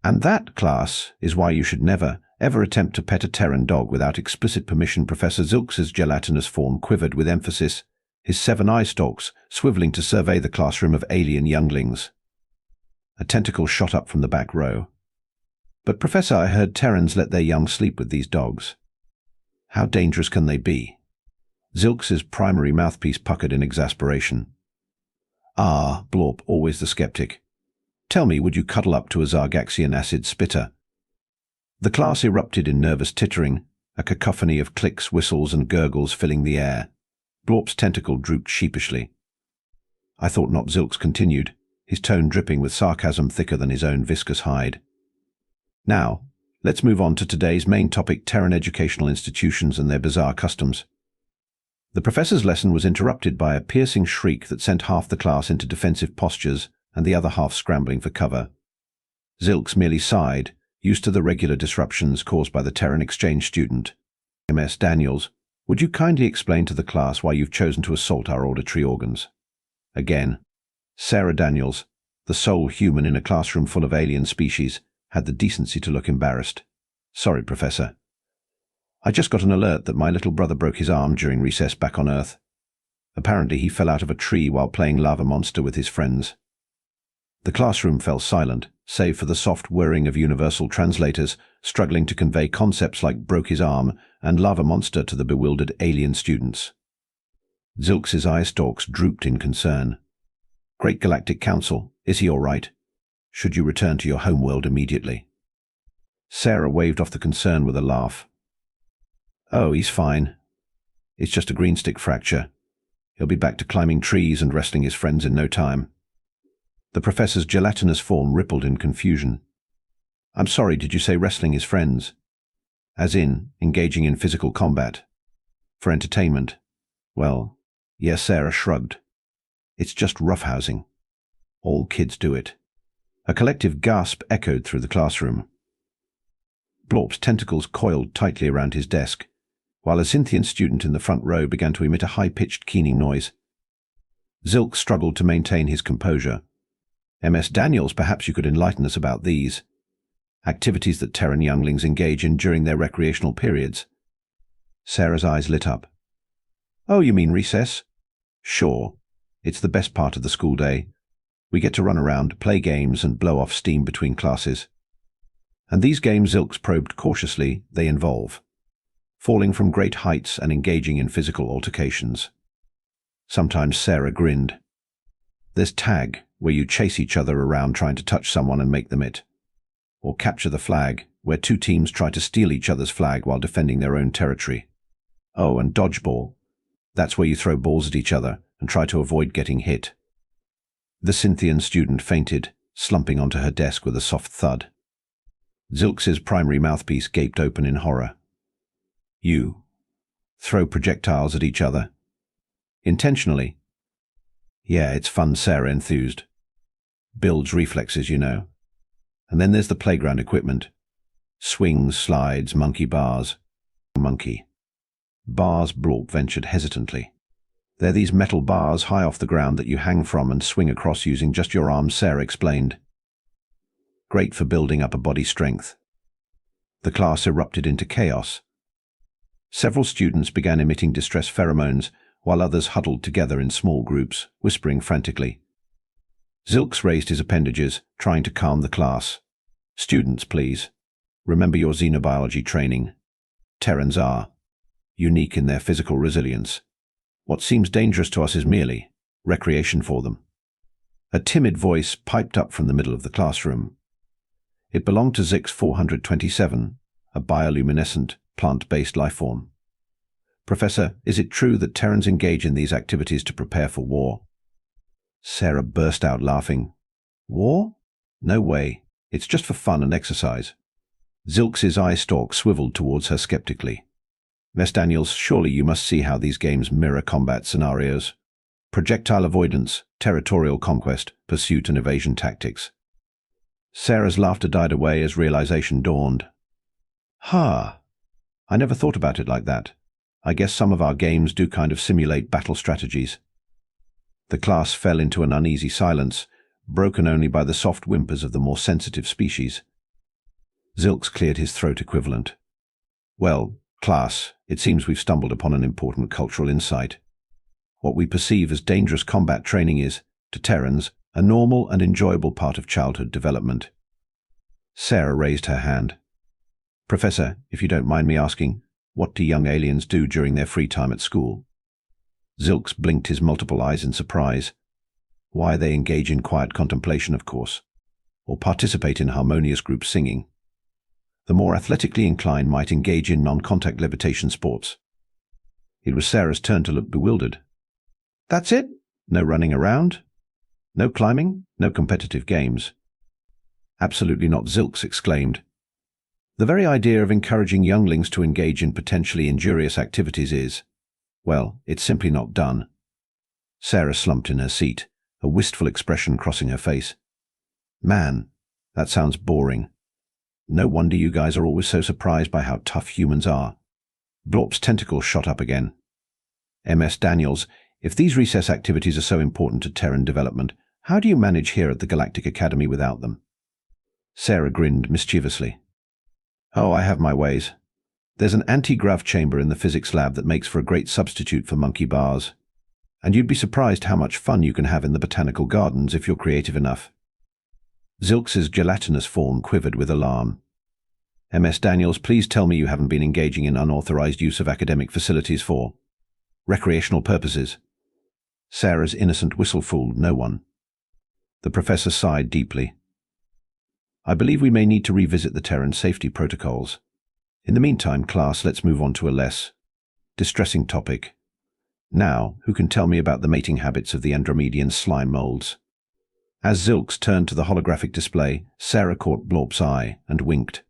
And that, class, is why you should never, ever attempt to pet a Terran dog without explicit permission. Professor Zilks's gelatinous form quivered with emphasis, his 7 eye stalks swiveling to survey the classroom of alien younglings. A tentacle shot up from the back row. But Professor, I heard Terrans let their young sleep with these dogs. How dangerous can they be? Zilks's primary mouthpiece puckered in exasperation. Ah, Blorp, always the skeptic. Tell me, would you cuddle up to a Zargaxian acid spitter? The class erupted in nervous tittering, a cacophony of clicks, whistles, and gurgles filling the air. Blorp's tentacle drooped sheepishly. I thought not. Zilks continued, his tone dripping with sarcasm thicker than his own viscous hide. Now, let's move on to today's main topic, Terran educational institutions and their bizarre customs. The professor's lesson was interrupted by a piercing shriek that sent half the class into defensive postures and the other half scrambling for cover. Zilks merely sighed, used to the regular disruptions caused by the Terran exchange student. Ms. Daniels, would you kindly explain to the class why you've chosen to assault our auditory organs? Again, Sarah Daniels, the sole human in a classroom full of alien species, had the decency to look embarrassed. Sorry, Professor. I just got an alert that my little brother broke his arm during recess back on Earth. Apparently he fell out of a tree while playing Lava Monster with his friends. The classroom fell silent, save for the soft whirring of universal translators struggling to convey concepts like broke his arm and Lava Monster to the bewildered alien students. Zilks's eye stalks drooped in concern. Great Galactic Council, is he all right? Should you return to your homeworld immediately? Sarah waved off the concern with a laugh. Oh, he's fine. It's just a green stick fracture. He'll be back to climbing trees and wrestling his friends in no time. The professor's gelatinous form rippled in confusion. I'm sorry, did you say wrestling his friends? As in, engaging in physical combat? For entertainment? Well, yes, Sarah shrugged. It's just roughhousing. All kids do it. A collective gasp echoed through the classroom. Blorp's tentacles coiled tightly around his desk, while a Cynthian student in the front row began to emit a high-pitched keening noise. Zilk struggled to maintain his composure. Ms. Daniels, perhaps you could enlighten us about these activities that Terran younglings engage in during their recreational periods. Sarah's eyes lit up. Oh, you mean recess? Sure. It's the best part of the school day. We get to run around, play games, and blow off steam between classes. And these games, Zilks probed cautiously, they involve falling from great heights and engaging in physical altercations. Sometimes Sarah grinned. There's tag, where you chase each other around trying to touch someone and make them it. Or capture the flag, where 2 teams try to steal each other's flag while defending their own territory. Oh, and dodgeball. That's where you throw balls at each other and try to avoid getting hit. The Cynthian student fainted, slumping onto her desk with a soft thud. Zilks's primary mouthpiece gaped open in horror. You throw projectiles at each other? Intentionally? Yeah, it's fun, Sarah enthused. Builds reflexes, you know. And then there's the playground equipment. Swings, slides, monkey bars. Monkey. Bars, Blorp ventured hesitantly. They're these metal bars high off the ground that you hang from and swing across using just your arms, Sarah explained. Great for building up a body strength. The class erupted into chaos. Several students began emitting distress pheromones, while others huddled together in small groups, whispering frantically. Zilks raised his appendages, trying to calm the class. Students, please. Remember your xenobiology training. Terrans are unique in their physical resilience. What seems dangerous to us is merely recreation for them. A timid voice piped up from the middle of the classroom. It belonged to Zix 427, a bioluminescent, plant-based lifeform. Professor, is it true that Terrans engage in these activities to prepare for war? Sarah burst out laughing. War? No way. It's just for fun and exercise. Zilks's eye stalk swiveled towards her skeptically. Miss Daniels, surely you must see how these games mirror combat scenarios. Projectile avoidance, territorial conquest, pursuit and evasion tactics. Sarah's laughter died away as realization dawned. Ha! I never thought about it like that. I guess some of our games do kind of simulate battle strategies. The class fell into an uneasy silence, broken only by the soft whimpers of the more sensitive species. Zilks cleared his throat equivalent. Well, class, it seems we've stumbled upon an important cultural insight. What we perceive as dangerous combat training is, to Terrans, a normal and enjoyable part of childhood development. Sarah raised her hand. Professor, if you don't mind me asking, what do young aliens do during their free time at school? Zilks blinked his multiple eyes in surprise. Why, they engage in quiet contemplation, of course, or participate in harmonious group singing. The more athletically inclined might engage in non-contact levitation sports. It was Sarah's turn to look bewildered. That's it? No running around? No climbing? No competitive games? Absolutely not, Zilks exclaimed. The very idea of encouraging younglings to engage in potentially injurious activities is, well, it's simply not done. Sarah slumped in her seat, a wistful expression crossing her face. Man, that sounds boring. No wonder you guys are always so surprised by how tough humans are. Blorp's tentacles shot up again. MS Daniels, if these recess activities are so important to Terran development, how do you manage here at the Galactic Academy without them? Sarah grinned mischievously. Oh, I have my ways. There's an anti-grav chamber in the physics lab that makes for a great substitute for monkey bars. And you'd be surprised how much fun you can have in the botanical gardens if you're creative enough. Zilks's gelatinous form quivered with alarm. MS Daniels, please tell me you haven't been engaging in unauthorized use of academic facilities for recreational purposes. Sarah's innocent whistle fooled no one. The professor sighed deeply. I believe we may need to revisit the Terran safety protocols. In the meantime, class, let's move on to a less distressing topic. Now, who can tell me about the mating habits of the Andromedian slime molds? As Zilks turned to the holographic display, Sarah caught Blorp's eye and winked.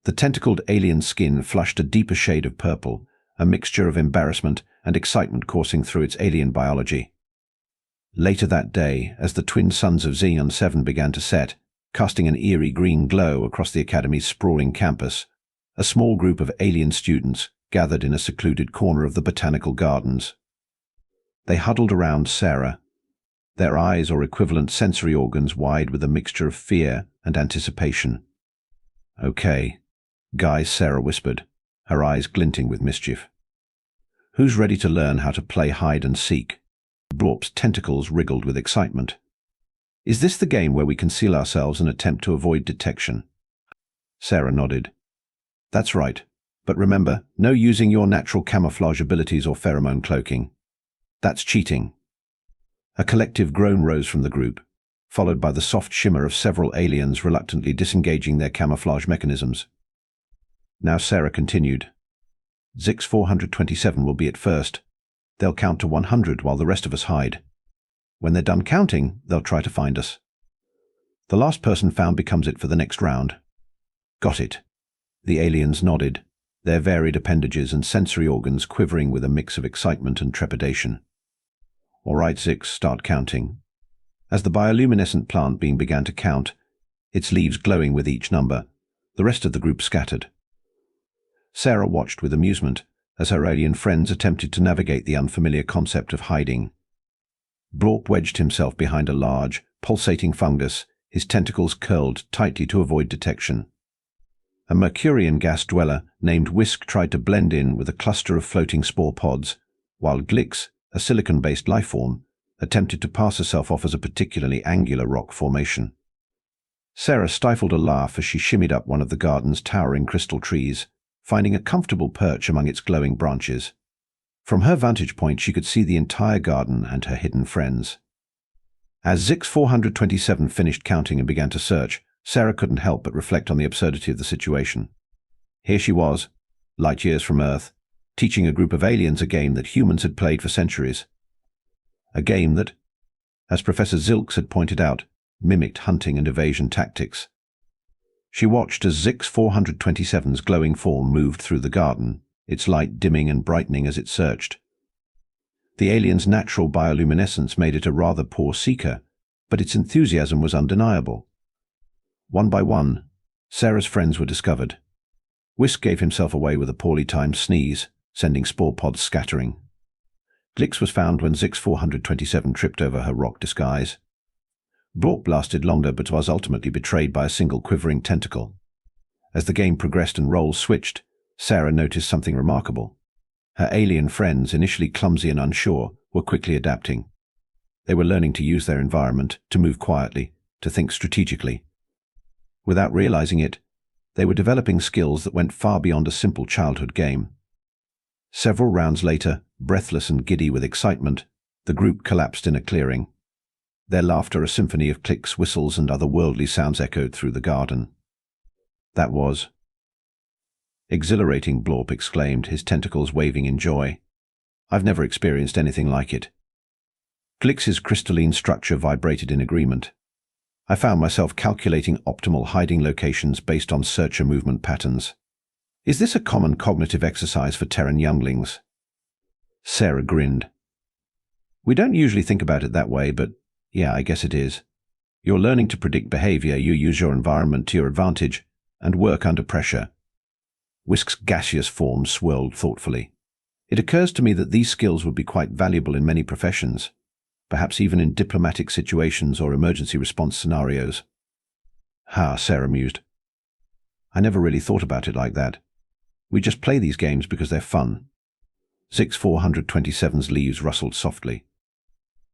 The tentacled alien skin flushed a deeper shade of purple, a mixture of embarrassment and excitement coursing through its alien biology. Later that day, as the twin suns of Xeon 7 began to set, casting an eerie green glow across the Academy's sprawling campus, a small group of alien students gathered in a secluded corner of the botanical gardens. They huddled around Sarah, their eyes or equivalent sensory organs wide with a mixture of fear and anticipation. Okay, guys, Sarah whispered, her eyes glinting with mischief. Who's ready to learn how to play hide and seek? Blorp's tentacles wriggled with excitement. Is this the game where we conceal ourselves and attempt to avoid detection? Sarah nodded. That's right, but remember, no using your natural camouflage abilities or pheromone cloaking. That's cheating. A collective groan rose from the group, followed by the soft shimmer of several aliens reluctantly disengaging their camouflage mechanisms. Now Sarah continued. Zix 427 will be at first. They'll count to 100 while the rest of us hide. When they're done counting, they'll try to find us. The last person found becomes it for the next round. Got it. The aliens nodded, their varied appendages and sensory organs quivering with a mix of excitement and trepidation. All right, Zix, start counting. As the bioluminescent plant being began to count, its leaves glowing with each number, the rest of the group scattered. Sarah watched with amusement as her alien friends attempted to navigate the unfamiliar concept of hiding. Blorp wedged himself behind a large, pulsating fungus, his tentacles curled tightly to avoid detection. A Mercurian gas dweller named Whisk tried to blend in with a cluster of floating spore pods, while Glix, a silicon-based lifeform, attempted to pass herself off as a particularly angular rock formation. Sarah stifled a laugh as she shimmied up one of the garden's towering crystal trees, finding a comfortable perch among its glowing branches. From her vantage point, she could see the entire garden and her hidden friends. As Zix 427 finished counting and began to search, Sarah couldn't help but reflect on the absurdity of the situation. Here she was, light years from Earth, teaching a group of aliens a game that humans had played for centuries. A game that, as Professor Zilks had pointed out, mimicked hunting and evasion tactics. She watched as Zix 427's glowing form moved through the garden, its light dimming and brightening as it searched. The alien's natural bioluminescence made it a rather poor seeker, but its enthusiasm was undeniable. One by one, Sarah's friends were discovered. Whisk gave himself away with a poorly timed sneeze, sending spore pods scattering. Glix was found when Zix 427 tripped over her rock disguise. Blorp lasted longer but was ultimately betrayed by a single quivering tentacle. As the game progressed and roles switched, Sarah noticed something remarkable. Her alien friends, initially clumsy and unsure, were quickly adapting. They were learning to use their environment, to move quietly, to think strategically. Without realizing it, they were developing skills that went far beyond a simple childhood game. Several rounds later, breathless and giddy with excitement, the group collapsed in a clearing. Their laughter a symphony of clicks, whistles, and otherworldly sounds echoed through the garden. That was exhilarating, Blorp exclaimed, his tentacles waving in joy. I've never experienced anything like it. Glix's crystalline structure vibrated in agreement. I found myself calculating optimal hiding locations based on searcher movement patterns. Is this a common cognitive exercise for Terran younglings? Sarah grinned. We don't usually think about it that way, but yeah, I guess it is. You're learning to predict behavior, you use your environment to your advantage, and work under pressure. Whisk's gaseous form swirled thoughtfully. It occurs to me that these skills would be quite valuable in many professions, perhaps even in diplomatic situations or emergency response scenarios. Sarah mused. I never really thought about it like that. We just play these games because they're fun. Zix 427's leaves rustled softly.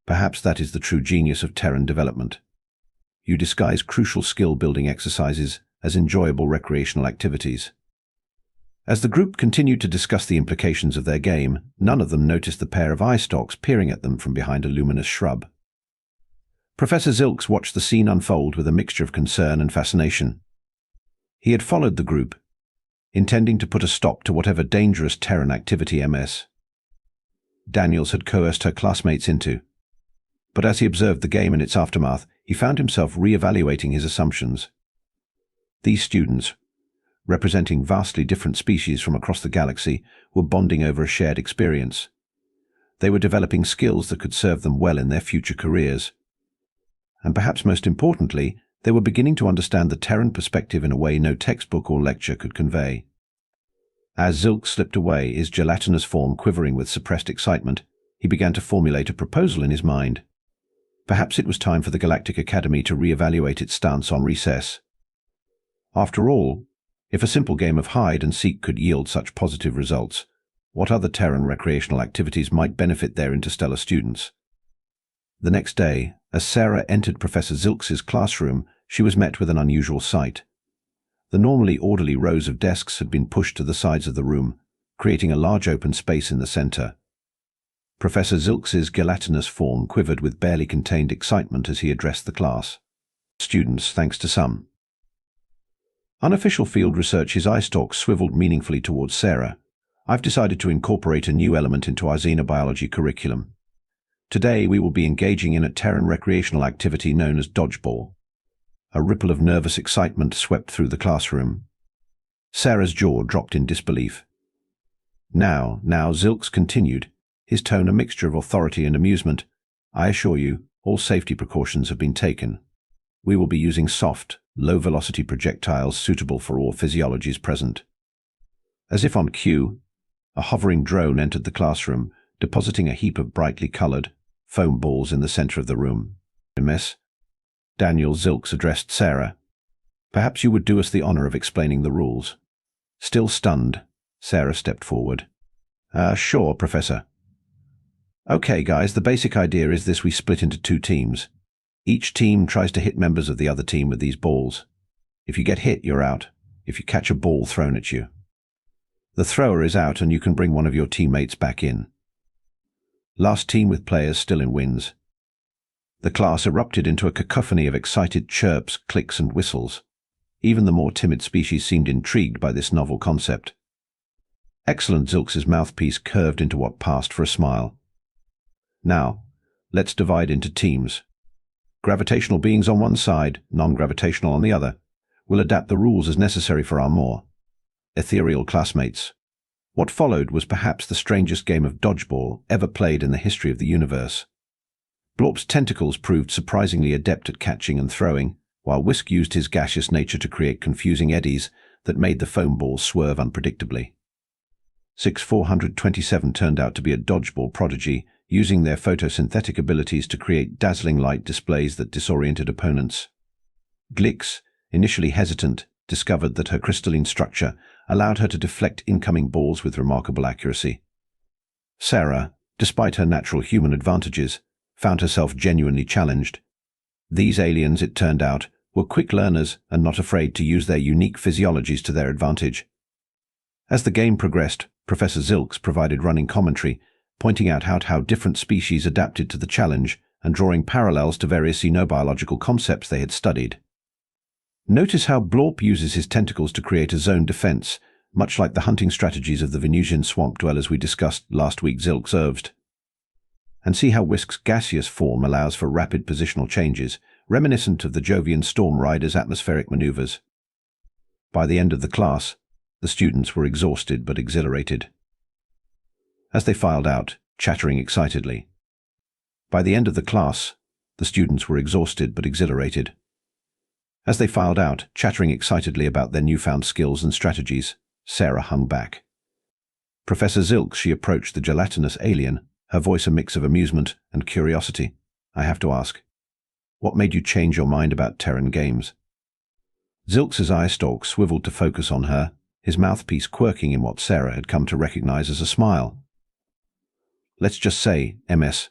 Perhaps that is the true genius of Terran development. You disguise crucial skill-building exercises as enjoyable recreational activities. As the group continued to discuss the implications of their game, none of them noticed the pair of eye stalks peering at them from behind a luminous shrub. Professor Zilks watched the scene unfold with a mixture of concern and fascination. He had followed the group, intending to put a stop to whatever dangerous Terran activity Ms. Daniels had coerced her classmates into. But as he observed the game and its aftermath, he found himself re-evaluating his assumptions. These students, representing vastly different species from across the galaxy, were bonding over a shared experience. They were developing skills that could serve them well in their future careers. And perhaps most importantly, they were beginning to understand the Terran perspective in a way no textbook or lecture could convey. As Zilk slipped away, his gelatinous form quivering with suppressed excitement, he began to formulate a proposal in his mind. Perhaps it was time for the Galactic Academy to re-evaluate its stance on recess. After all, if a simple game of hide and seek could yield such positive results, what other Terran recreational activities might benefit their interstellar students? The next day, as Sarah entered Professor Zilks's classroom, she was met with an unusual sight. The normally orderly rows of desks had been pushed to the sides of the room, creating a large open space in the center. Professor Zilks's gelatinous form quivered with barely contained excitement as he addressed the class. Students, thanks to some unofficial field research, his eye stalks swiveled meaningfully towards Sarah. I've decided to incorporate a new element into our xenobiology curriculum. Today we will be engaging in a Terran recreational activity known as dodgeball. A ripple of nervous excitement swept through the classroom. Sarah's jaw dropped in disbelief. Now, Zilks continued, his tone a mixture of authority and amusement. I assure you, all safety precautions have been taken. We will be using soft, low-velocity projectiles suitable for all physiologies present. As if on cue, a hovering drone entered the classroom, depositing a heap of brightly colored foam balls in the center of the room. Miss, Daniel Zilks addressed Sarah. Perhaps you would do us the honor of explaining the rules. Still stunned, Sarah stepped forward. Sure, Professor. Okay, guys, the basic idea is this: we split into two teams. Each team tries to hit members of the other team with these balls. If you get hit, you're out. If you catch a ball thrown at you, the thrower is out and you can bring one of your teammates back in. Last team with players still in wins. The class erupted into a cacophony of excited chirps, clicks, and whistles. Even the more timid species seemed intrigued by this novel concept. Excellent. Zilks's mouthpiece curved into what passed for a smile. Now, let's divide into teams. Gravitational beings on one side, non-gravitational on the other. We'll adapt the rules as necessary for our more ethereal classmates. What followed was perhaps the strangest game of dodgeball ever played in the history of the universe. Blorp's tentacles proved surprisingly adept at catching and throwing, while Whisk used his gaseous nature to create confusing eddies that made the foam balls swerve unpredictably. 6427 turned out to be a dodgeball prodigy, using their photosynthetic abilities to create dazzling light displays that disoriented opponents. Glix, initially hesitant, discovered that her crystalline structure allowed her to deflect incoming balls with remarkable accuracy. Sarah, despite her natural human advantages, found herself genuinely challenged. These aliens, it turned out, were quick learners and not afraid to use their unique physiologies to their advantage. As the game progressed, Professor Zilks provided running commentary, pointing out how different species adapted to the challenge and drawing parallels to various xenobiological concepts they had studied. Notice how Blorp uses his tentacles to create a zone defense, much like the hunting strategies of the Venusian swamp dwellers we discussed last week, Zilks observed. And see how Whisk's gaseous form allows for rapid positional changes, reminiscent of the Jovian Storm Rider's atmospheric maneuvers. By the end of the class, the students were exhausted but exhilarated. As they filed out, chattering excitedly. By the end of the class, the students were exhausted but exhilarated. As they filed out, chattering excitedly about their newfound skills and strategies, Sarah hung back. Professor Zilks, she approached the gelatinous alien, her voice a mix of amusement and curiosity. I have to ask, what made you change your mind about Terran games? Zilks's eye stalk swiveled to focus on her, his mouthpiece quirking in what Sarah had come to recognize as a smile. Let's just say, MS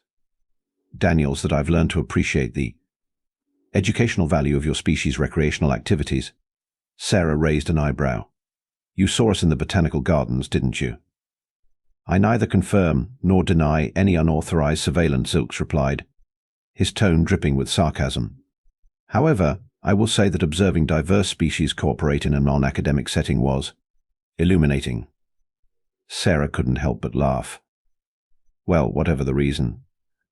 Daniels, that I've learned to appreciate the educational value of your species' recreational activities. Sarah raised an eyebrow. You saw us in the botanical gardens, didn't you? I neither confirm nor deny any unauthorized surveillance, Zilks replied, his tone dripping with sarcasm. However, I will say that observing diverse species cooperate in a non-academic setting was illuminating. Sarah couldn't help but laugh. Well, whatever the reason,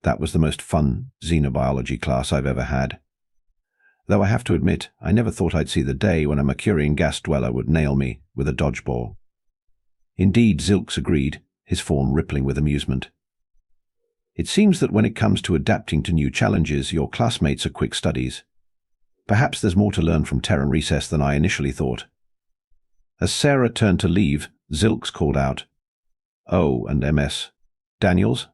that was the most fun xenobiology class I've ever had. Though I have to admit, I never thought I'd see the day when a Mercurian gas dweller would nail me with a dodgeball. Indeed, Zilks agreed, his form rippling with amusement. It seems that when it comes to adapting to new challenges, your classmates are quick studies. Perhaps there's more to learn from Terran Recess than I initially thought. As Sarah turned to leave, Zilks called out, Oh, and MS Daniels?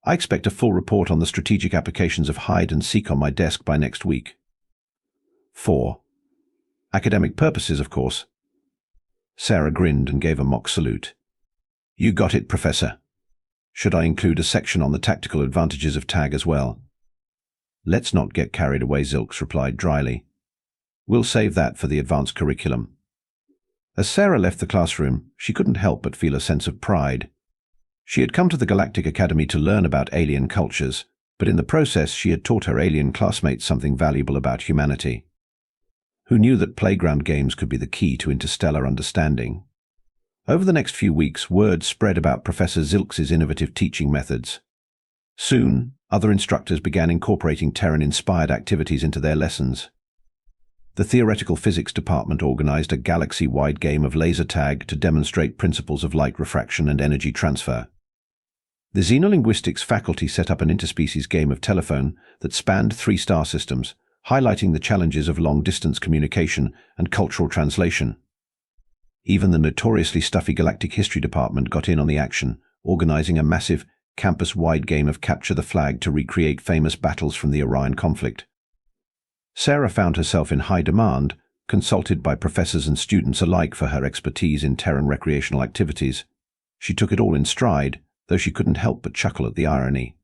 I expect a full report on the strategic applications of hide and seek on my desk by next week. For academic purposes, of course. Sarah grinned and gave a mock salute. You got it, Professor. Should I include a section on the tactical advantages of tag as well? Let's not get carried away, Zilks replied dryly. We'll save that for the advanced curriculum. As Sarah left the classroom, she couldn't help but feel a sense of pride. She had come to the Galactic Academy to learn about alien cultures, but in the process she had taught her alien classmates something valuable about humanity. Who knew that playground games could be the key to interstellar understanding? Over the next few weeks, word spread about Professor Zilks's innovative teaching methods. Soon, other instructors began incorporating Terran-inspired activities into their lessons. The theoretical physics department organized a galaxy-wide game of laser tag to demonstrate principles of light refraction and energy transfer. The xenolinguistics faculty set up an interspecies game of telephone that spanned 3 star systems, highlighting the challenges of long-distance communication and cultural translation. Even the notoriously stuffy Galactic History Department got in on the action, organizing a massive, campus-wide game of Capture the Flag to recreate famous battles from the Orion conflict. Sarah found herself in high demand, consulted by professors and students alike for her expertise in Terran recreational activities. She took it all in stride, though she couldn't help but chuckle at the irony.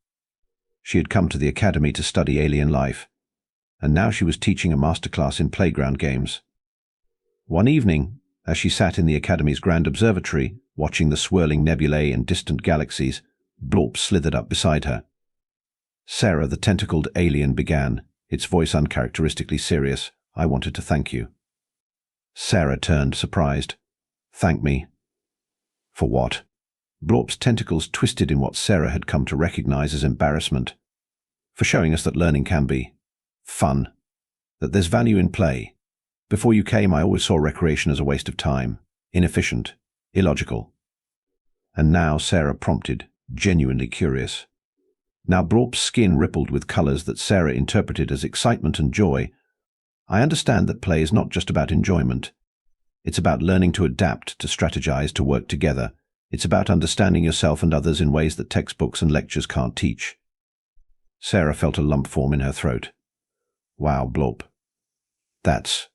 She had come to the academy to study alien life, and now she was teaching a masterclass in playground games. One evening, as she sat in the Academy's grand observatory, watching the swirling nebulae and distant galaxies, Blorp slithered up beside her. Sarah, the tentacled alien, began, its voice uncharacteristically serious. I wanted to thank you. Sarah turned, surprised. Thank me? For what? Blorp's tentacles twisted in what Sarah had come to recognize as embarrassment. For showing us that learning can be fun, that there's value in play. Before you came, I always saw recreation as a waste of time, inefficient, illogical. And now Sarah prompted, genuinely curious. Now Blorp's skin rippled with colors that Sarah interpreted as excitement and joy. I understand that play is not just about enjoyment. It's about learning to adapt, to strategize, to work together. It's about understanding yourself and others in ways that textbooks and lectures can't teach. Sarah felt a lump form in her throat. Wow, Blorp. That's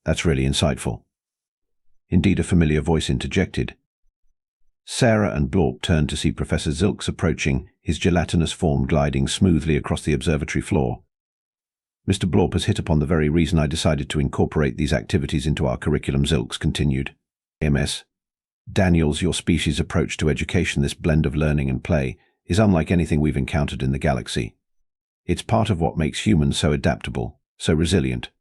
That's really insightful." Indeed, a familiar voice interjected. Sarah and Blorp turned to see Professor Zilks approaching, his gelatinous form gliding smoothly across the observatory floor. "Mr. Blorp has hit upon the very reason I decided to incorporate these activities into our curriculum," Zilks continued. "MS. Daniels, your species' approach to education, this blend of learning and play, is unlike anything we've encountered in the galaxy. It's part of what makes humans so adaptable, so resilient."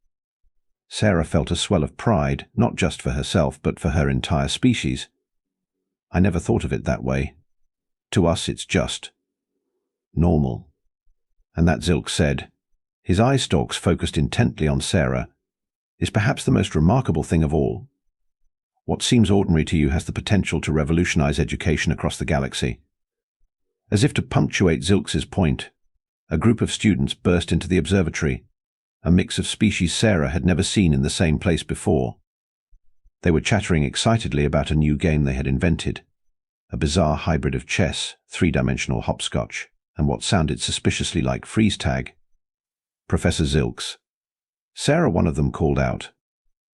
Sarah felt a swell of pride, not just for herself, but for her entire species. "I never thought of it that way. To us, it's just normal." And that, Zilk said, his eye stalks focused intently on Sarah, "is perhaps the most remarkable thing of all. What seems ordinary to you has the potential to revolutionize education across the galaxy." As if to punctuate Zilks's point, a group of students burst into the observatory, a mix of species Sarah had never seen in the same place before. They were chattering excitedly about a new game they had invented, a bizarre hybrid of chess, three-dimensional hopscotch, and what sounded suspiciously like freeze tag. "Professor Zilks." Sarah, one of them, called out,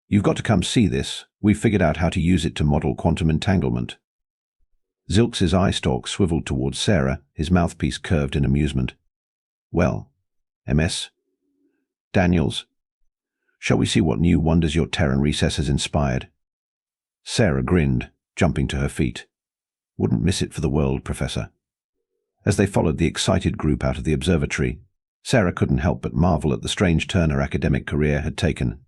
"You've got to come see this. We've figured out how to use it to model quantum entanglement." Zilks's eye stalk swiveled towards Sarah, his mouthpiece curved in amusement. "Well, MS. Daniels, shall we see what new wonders your Terran recess has inspired?" Sarah grinned, jumping to her feet. "Wouldn't miss it for the world, Professor." As they followed the excited group out of the observatory, Sarah couldn't help but marvel at the strange turn her academic career had taken.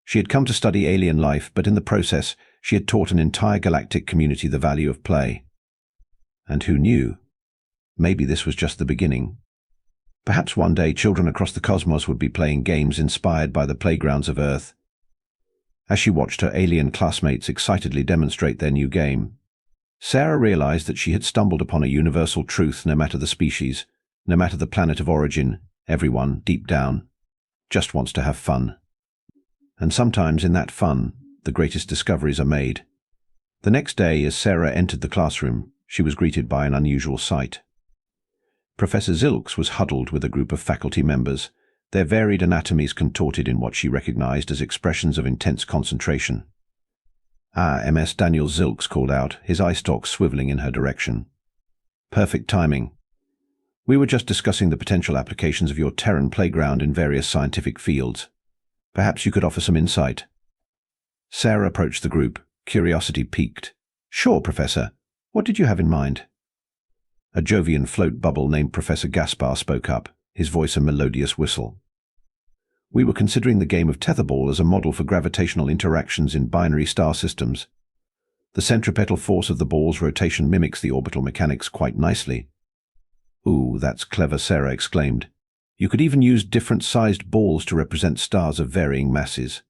She had come to study alien life, but in the process, she had taught an entire galactic community the value of play. And who knew? Maybe this was just the beginning. Perhaps one day children across the cosmos would be playing games inspired by the playgrounds of Earth. As she watched her alien classmates excitedly demonstrate their new game, Sarah realized that she had stumbled upon a universal truth. No matter the species, no matter the planet of origin, everyone, deep down, just wants to have fun. And sometimes in that fun, the greatest discoveries are made. The next day, as Sarah entered the classroom, she was greeted by an unusual sight. Professor Zilks was huddled with a group of faculty members, their varied anatomies contorted in what she recognized as expressions of intense concentration. "Ah, MS." Daniel Zilks called out, his eye stalks swiveling in her direction. "Perfect timing. We were just discussing the potential applications of your Terran playground in various scientific fields. Perhaps you could offer some insight." Sarah approached the group, curiosity piqued. "Sure, Professor. What did you have in mind?" A Jovian float bubble named Professor Gaspar spoke up, his voice a melodious whistle. "We were considering the game of tetherball as a model for gravitational interactions in binary star systems. The centripetal force of the ball's rotation mimics the orbital mechanics quite nicely." "Ooh, that's clever," Sarah exclaimed. "You could even use different-sized balls to represent stars of varying masses."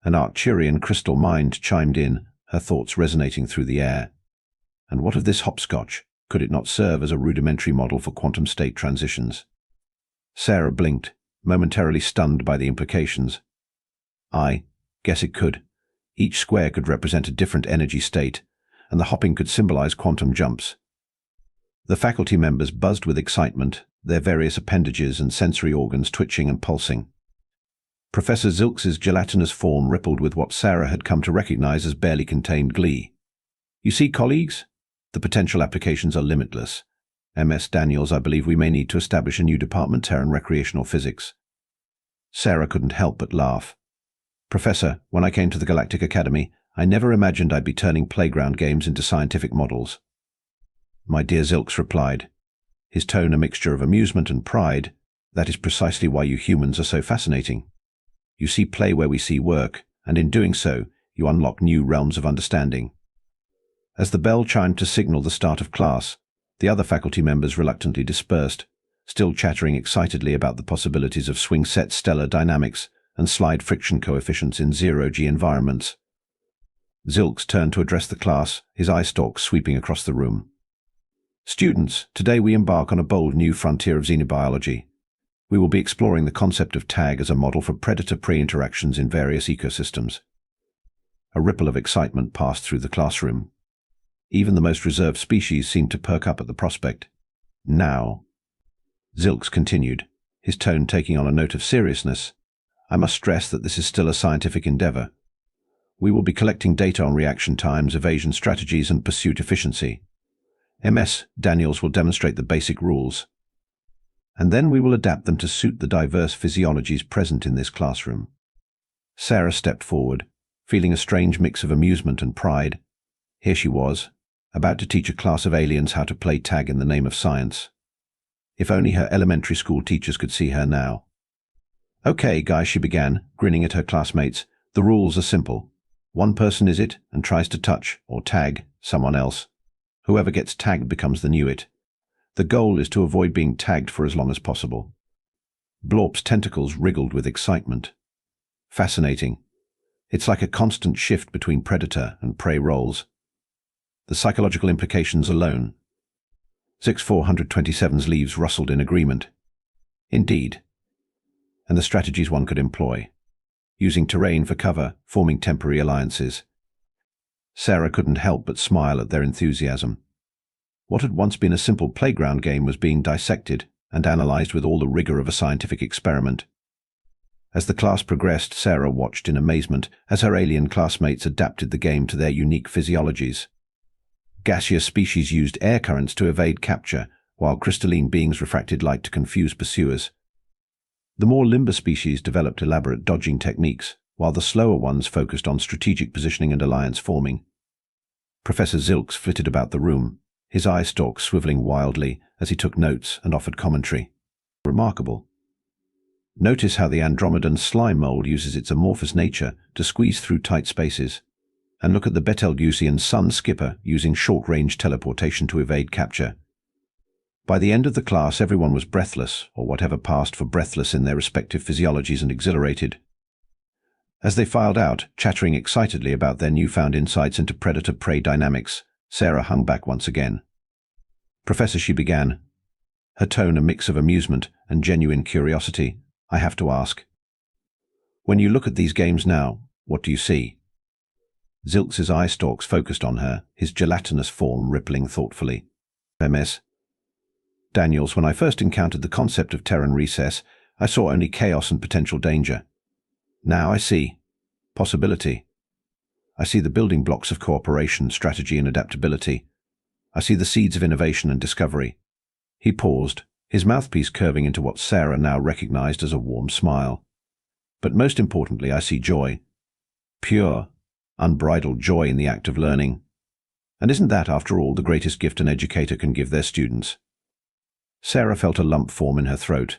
An Arcturian crystal mind chimed in, her thoughts resonating through the air. "And what of this hopscotch? Could it not serve as a rudimentary model for quantum state transitions?" Sarah blinked, momentarily stunned by the implications. "I guess it could. Each square could represent a different energy state, and the hopping could symbolize quantum jumps." The faculty members buzzed with excitement, their various appendages and sensory organs twitching and pulsing. Professor Zilks's gelatinous form rippled with what Sarah had come to recognize as barely contained glee. "You see, colleagues? The potential applications are limitless. MS. Daniels, I believe we may need to establish a new department, Terran Recreational Physics." Sarah couldn't help but laugh. "Professor, when I came to the Galactic Academy, I never imagined I'd be turning playground games into scientific models." "My dear," Zilks replied, his tone a mixture of amusement and pride, "that is precisely why you humans are so fascinating. You see play where we see work, and in doing so, you unlock new realms of understanding." As the bell chimed to signal the start of class, the other faculty members reluctantly dispersed, still chattering excitedly about the possibilities of swing-set stellar dynamics and slide friction coefficients in zero-G environments. Zilks turned to address the class, his eye stalks sweeping across the room. "Students, today we embark on a bold new frontier of xenobiology. We will be exploring the concept of tag as a model for predator-prey interactions in various ecosystems." A ripple of excitement passed through the classroom. Even the most reserved species seemed to perk up at the prospect. "Now," Zilks continued, his tone taking on a note of seriousness, I must stress that this is still a scientific endeavor. We will be collecting data on reaction times, evasion strategies, and pursuit efficiency. MS Daniels will demonstrate the basic rules, and then we will adapt them to suit the diverse physiologies present in this classroom. Sarah stepped forward, feeling a strange mix of amusement and pride. Here she was, about to teach a class of aliens how to play tag in the name of science. If only her elementary school teachers could see her now. "Okay, guys," she began, grinning at her classmates. "The rules are simple. One person is it and tries to touch, or tag, someone else. Whoever gets tagged becomes the new it. The goal is to avoid being tagged for as long as possible." Blorp's tentacles wriggled with excitement. Fascinating. It's like a constant shift between predator and prey roles. The psychological implications alone. Zix 427's leaves rustled in agreement. Indeed. And the strategies one could employ. Using terrain for cover, forming temporary alliances. Sarah couldn't help but smile at their enthusiasm. What had once been a simple playground game was being dissected and analyzed with all the rigor of a scientific experiment. As the class progressed, Sarah watched in amazement as her alien classmates adapted the game to their unique physiologies. Gaseous species used air currents to evade capture, while crystalline beings refracted light to confuse pursuers. The more limber species developed elaborate dodging techniques, while the slower ones focused on strategic positioning and alliance forming. Professor Zilks flitted about the room, his eye stalks swiveling wildly as he took notes and offered commentary. Remarkable. Notice how the Andromedan slime mold uses its amorphous nature to squeeze through tight spaces. And look at the Betelgeusean sun skipper using short-range teleportation to evade capture. By the end of the class, everyone was breathless, or whatever passed for breathless in their respective physiologies, and exhilarated. As they filed out, chattering excitedly about their newfound insights into predator-prey dynamics, Sarah hung back once again. "Professor," she began, her tone a mix of amusement and genuine curiosity, "I have to ask. When you look at these games now, what do you see?" Zilks's eye stalks focused on her, his gelatinous form rippling thoughtfully. "MS Daniels, when I first encountered the concept of Terran recess, I saw only chaos and potential danger. Now I see possibility. I see the building blocks of cooperation, strategy, and adaptability. I see the seeds of innovation and discovery." He paused, his mouthpiece curving into what Sarah now recognized as a warm smile. "But most importantly, I see joy. Pure, unbridled joy in the act of learning. And isn't that, after all, the greatest gift an educator can give their students?" Sarah felt a lump form in her throat.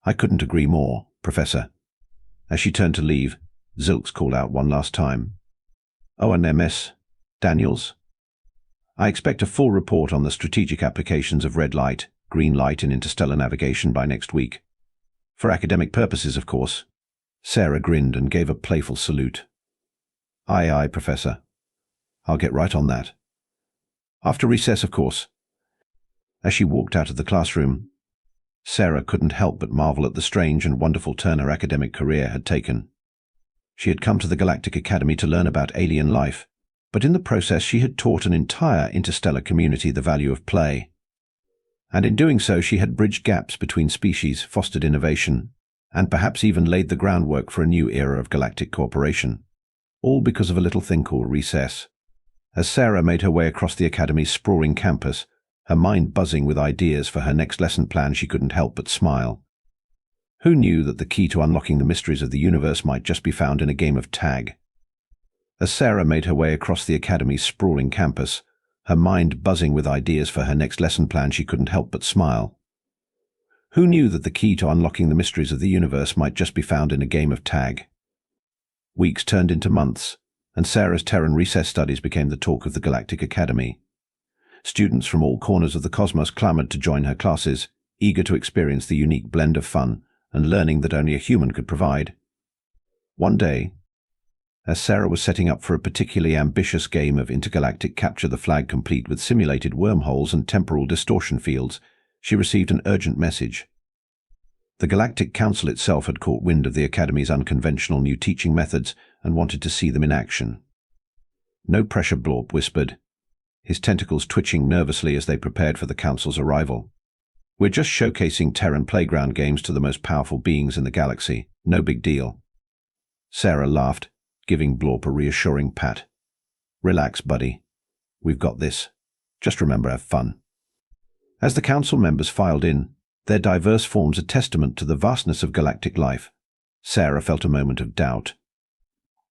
"I couldn't agree more, Professor." As she turned to leave, Zilks called out one last time. "Oh, and MS Daniels? I expect a full report on the strategic applications of red light, green light in interstellar navigation by next week. For academic purposes, of course." Sarah grinned and gave a playful salute. "Aye, aye, Professor. I'll get right on that. After recess, of course." As she walked out of the classroom, Sarah couldn't help but marvel at the strange and wonderful turn her academic career had taken. She had come to the Galactic Academy to learn about alien life, but in the process she had taught an entire interstellar community the value of play. And in doing so she had bridged gaps between species, fostered innovation, and perhaps even laid the groundwork for a new era of galactic cooperation. All because of a little thing called recess. As Sarah made her way across the Academy's sprawling campus, her mind buzzing with ideas for her next lesson plan, she couldn't help but smile. Who knew that the key to unlocking the mysteries of the universe might just be found in a game of tag? As Sarah made her way across the Academy's sprawling campus, her mind buzzing with ideas for her next lesson plan, she couldn't help but smile. Who knew that the key to unlocking the mysteries of the universe might just be found in a game of tag? Weeks turned into months, and Sarah's Terran recess studies became the talk of the Galactic Academy. Students from all corners of the cosmos clamored to join her classes, eager to experience the unique blend of fun and learning that only a human could provide. One day, as Sarah was setting up for a particularly ambitious game of intergalactic capture the flag complete with simulated wormholes and temporal distortion fields, she received an urgent message. The Galactic Council itself had caught wind of the Academy's unconventional new teaching methods and wanted to see them in action. "No pressure," Blorp whispered, his tentacles twitching nervously as they prepared for the Council's arrival. We're just showcasing Terran playground games to the most powerful beings in the galaxy. No big deal. Sarah laughed, giving Blorp a reassuring pat. Relax, buddy. We've got this. Just remember, have fun. As the council members filed in, their diverse forms a testament to the vastness of galactic life, Sarah felt a moment of doubt.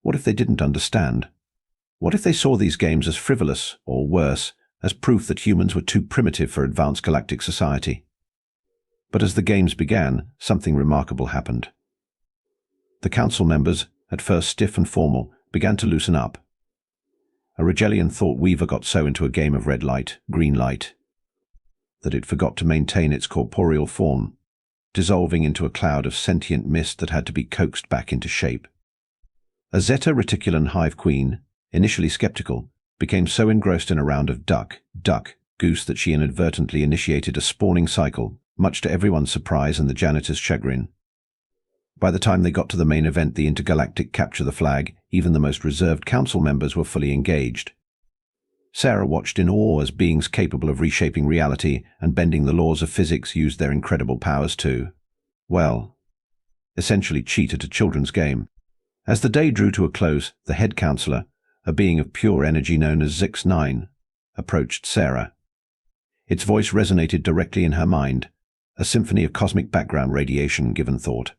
What if they didn't understand? What if they saw these games as frivolous, or worse, as proof that humans were too primitive for advanced galactic society? But as the games began, something remarkable happened. The council members, at first stiff and formal, began to loosen up. A Regellian thought Weaver got so into a game of red light, green light, that it forgot to maintain its corporeal form, dissolving into a cloud of sentient mist that had to be coaxed back into shape. A Zeta Reticulan hive queen, initially skeptical, became so engrossed in a round of duck, goose that she inadvertently initiated a spawning cycle, much to everyone's surprise and the janitor's chagrin. By the time they got to the main event, the intergalactic capture the flag, even the most reserved council members were fully engaged. Sarah watched in awe as beings capable of reshaping reality and bending the laws of physics used their incredible powers to, well, essentially cheat at a children's game. As the day drew to a close, the head counselor, a being of pure energy known as Zix-9, approached Sarah. Its voice resonated directly in her mind, a symphony of cosmic background radiation given thought.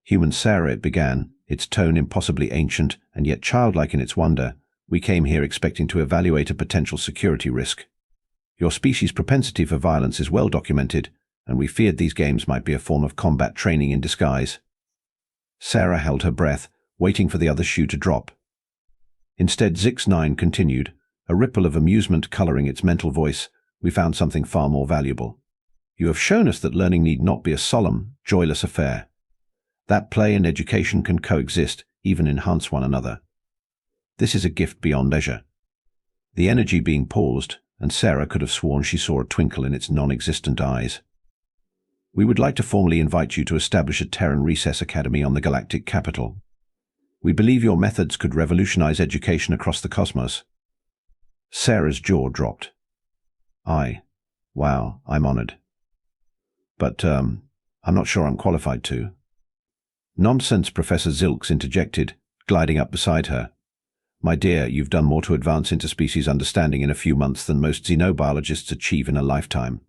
Human Sarah, it began, its tone impossibly ancient and yet childlike in its wonder. We came here expecting to evaluate a potential security risk. Your species' propensity for violence is well documented, and we feared these games might be a form of combat training in disguise. Sarah held her breath, waiting for the other shoe to drop. Instead, Zix-9 continued, a ripple of amusement coloring its mental voice. We found something far more valuable. You have shown us that learning need not be a solemn, joyless affair. That play and education can coexist, even enhance one another. This is a gift beyond measure. The energy being paused, and Sarah could have sworn she saw a twinkle in its non-existent eyes. We would like to formally invite you to establish a Terran Recess Academy on the galactic capital. We believe your methods could revolutionize education across the cosmos. Sarah's jaw dropped. Wow, I'm honored. But, I'm not sure I'm qualified to. Nonsense, Professor Zilks interjected, gliding up beside her. My dear, you've done more to advance interspecies understanding in a few months than most xenobiologists achieve in a lifetime.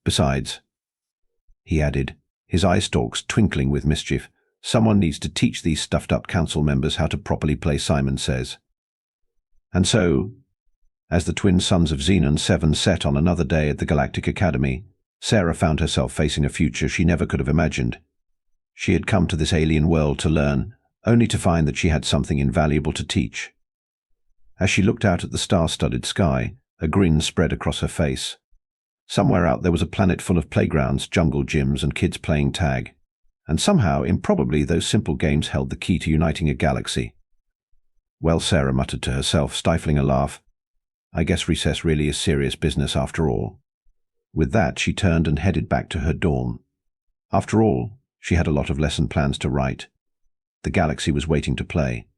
Besides, he added, his eye stalks twinkling with mischief, someone needs to teach these stuffed-up council members how to properly play Simon Says. And so, as the twin sons of Xenon 7 set on another day at the Galactic Academy, Sarah found herself facing a future she never could have imagined. She had come to this alien world to learn, only to find that she had something invaluable to teach. As she looked out at the star-studded sky, a grin spread across her face. Somewhere out there was a planet full of playgrounds, jungle gyms, and kids playing tag. And somehow, improbably, those simple games held the key to uniting a galaxy. Well, Sarah muttered to herself, stifling a laugh, I guess recess really is serious business after all. With that, she turned and headed back to her dorm. After all, she had a lot of lesson plans to write. The galaxy was waiting to play.